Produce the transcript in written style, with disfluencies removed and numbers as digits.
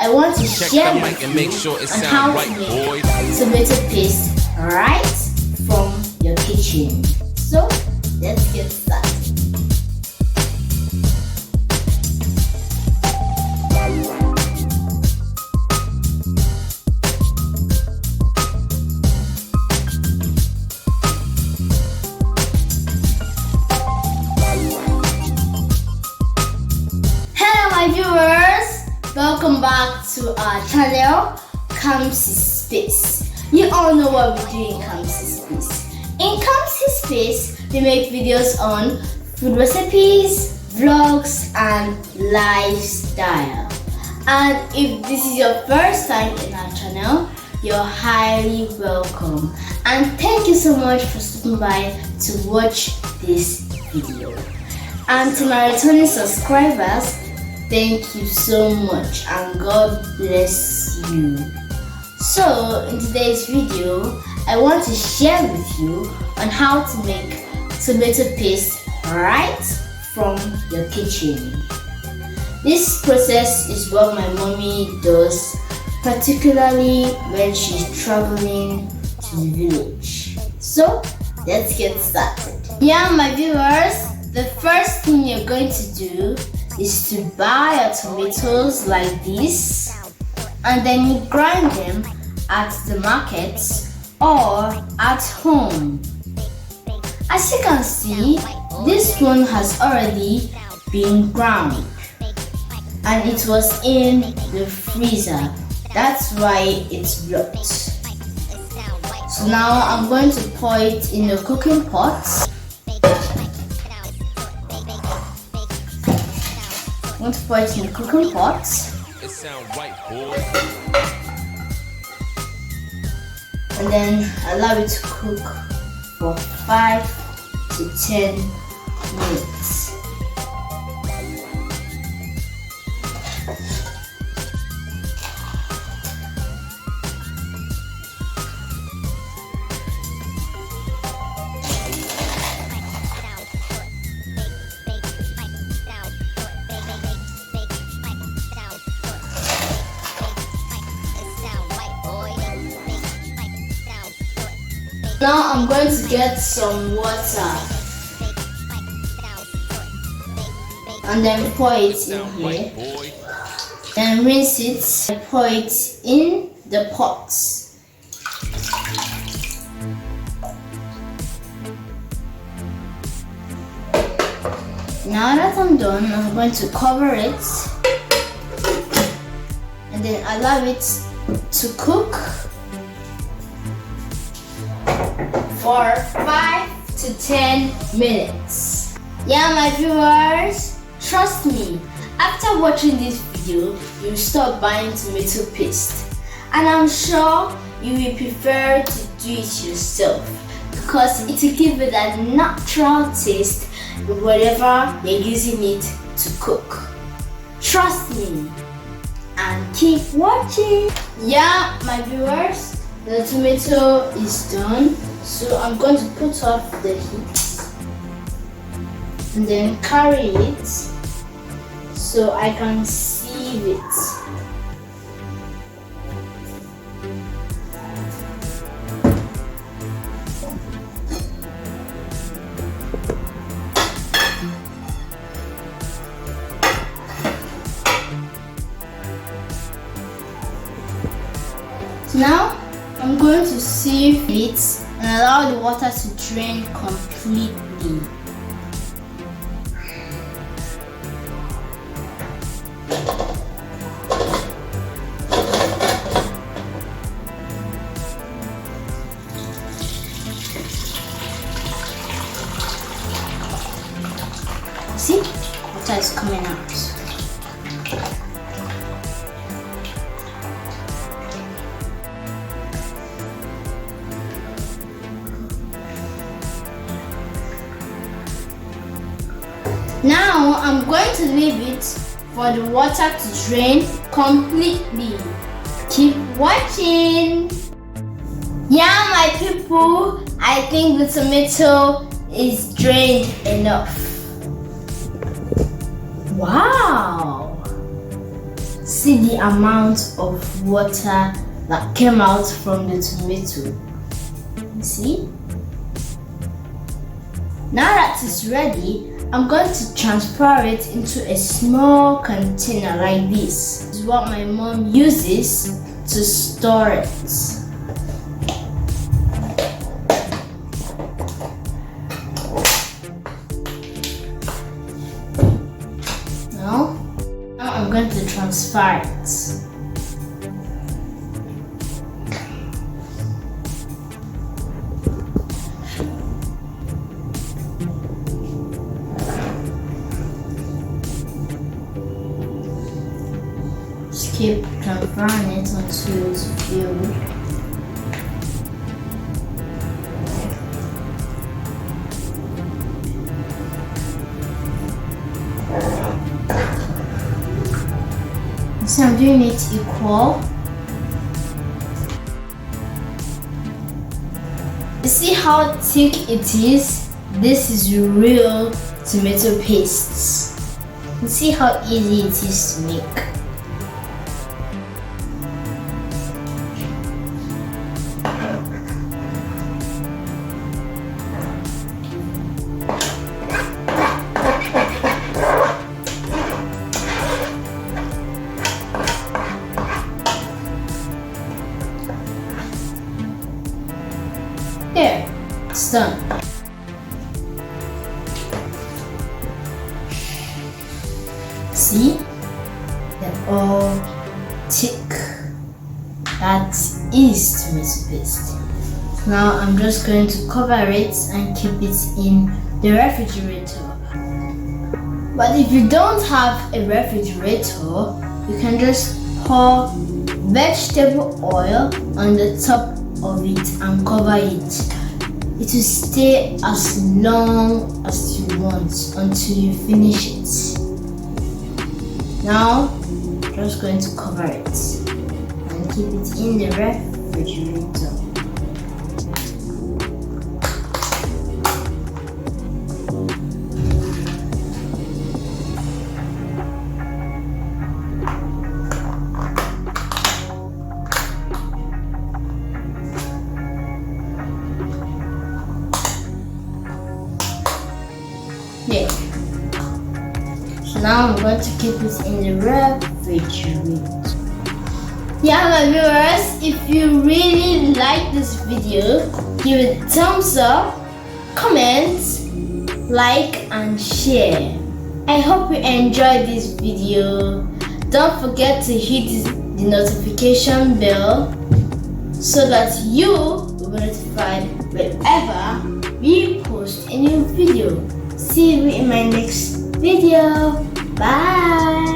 I want to share with and make sure it on how right, to make boys. tomato paste right from your kitchen. So let's get started. My viewers, welcome back to our channel, Kamsi Space. You all know what we do in Kamsi Space. In Kamsi Space, we make videos on food recipes, vlogs, and lifestyle. And if this is your first time in our channel, you're highly welcome. And thank you so much for stopping by to watch this video. And to my returning subscribers, thank you so much and God bless you. So in today's video, I want to share with you on how to make tomato paste right from your kitchen. This process is what my mommy does, particularly when she's traveling to the village. So let's get started. Yeah, my viewers, the first thing you're going to do is to buy your tomatoes like this, and then you grind them at the market or at home. As you can see, this one has already been ground and it was in the freezer. That's why it's blocked. So now I'm going to pour it in the cooking pot. I'm going to put it in the cooking pot. It sound right, boy. And then allow it to cook for 5 to 10 minutes. Now I'm going to get some water and then pour it in here. Then rinse it and pour it in the pot. Now that I'm done, I'm going to cover it and then allow it to cook for 5 to 10 minutes. Yeah, my viewers, trust me, after watching this video, you'll stop buying tomato paste. And I'm sure you will prefer to do it yourself because it will give it that natural taste with whatever you're using it to cook. Trust me and keep watching. Yeah, my viewers, the tomato is done. So I'm going to put off the heat and then carry it so I can sieve it. So now I'm going to sieve it and allow the water to drain completely. See? Water is coming out. Now I'm going to leave it for the water to drain completely. Keep watching. Yeah, my people, I think the tomato is drained enough. Wow! see the amount of water that came out from the tomato. You see? Now that it's ready, I'm going to transfer it into a small container like this. This is what my mom uses to store it. Now I'm going to transfer it. Just keep transferring it until it's filled. So I'm doing it equal. You see how thick it is? This is real tomato paste. You see how easy it is to make. There, it's done. See? They're all thick. That is tomato paste. Now I'm just going to cover it and keep it in the refrigerator. But if you don't have a refrigerator, you can just pour vegetable oil on the top of it and cover it. It will stay as long as you want until you finish it. Now, just going to cover it and keep it in the refrigerator. There. So now I'm going to keep it in the refrigerator. Yeah, my viewers, if you really like this video, give it a thumbs up, comment, like and share. I hope you enjoyed this video. Don't forget to hit the notification bell so that you will be notified whenever we post a new video. See you in my next video. Bye.